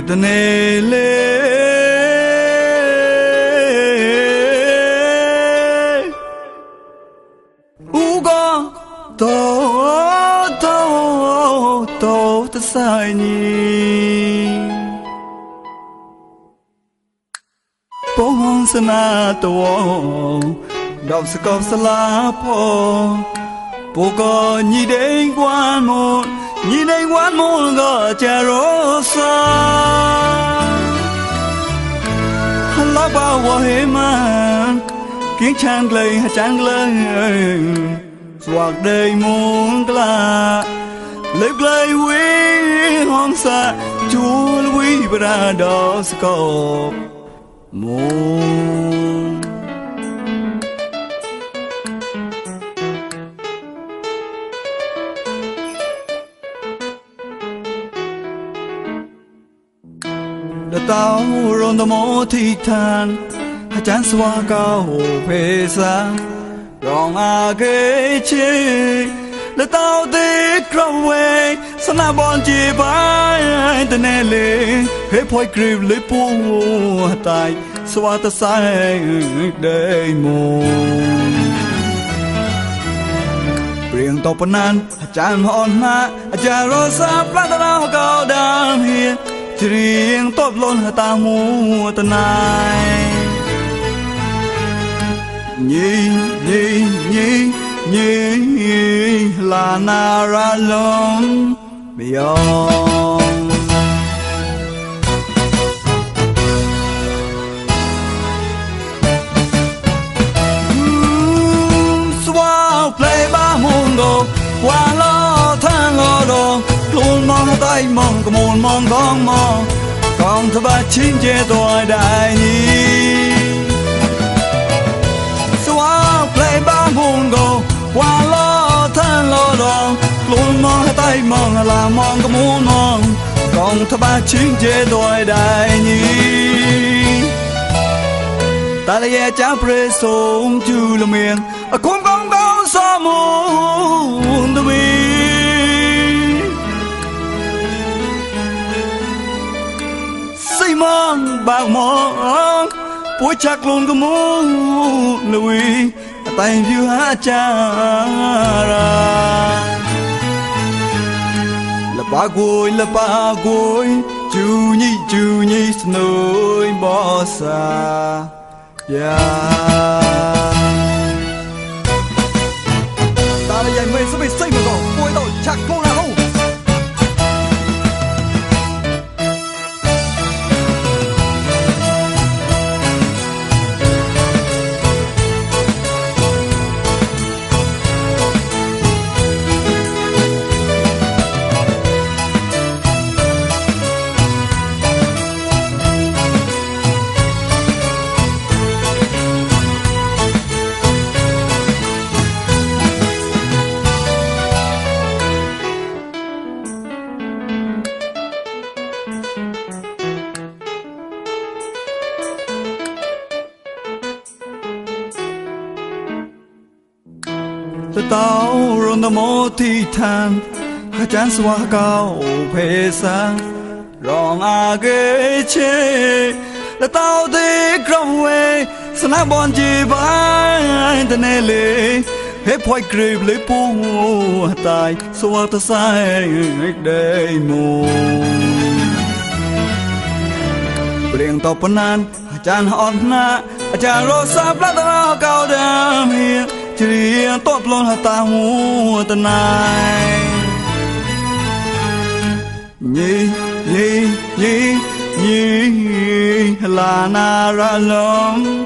Rednele Uga to the sign Pong Sanato Dovskov Salapo Pogo Niding one more go Jarosa Halaba Waheman King Changley Swag day moon gla Live glay wing on sa Jewel we brados go Moon The tower on the Motitan A chance waka pesa Wrong agache The tower they crowd way Sana bonji by the Nelly Hey boy grave lipo Tai Swata side day moon Bring top nan A chan on na A jarosa plata go down here Triêng tốt lôn ta mua ta này Nhi là na ra lông beyond Swao play ba mundo qua lo thang lo đồ luôn mong tay mong có môn mong con thơ ba chín chế tôi đại nhi xóa play ba môn go qua lo thân lo đòn luôn mong tay mong là mong có môn con thơ ba chín chế tôi đại nhi ta là cha pre sông chu là miền cũng con bao sa môn tôi mong bạc mong bối chắc luôn có muốn lùi tay view hát cha ra là ba gối chú nhi nơi bỏ xa ta là dạy mày sẽ bị xây mà rồi bối tội chắc không nào không The tower on the Motitan A chance waka pesa Wrong agache The tower they crowd way Sana bonji by the Nelly Hey boy grave lipo Tai So what the side day moon Bring top nan A chan on na A chan rosa plata cao down here Triêng tốt lôn ta mua ta này Nhi là na ra lông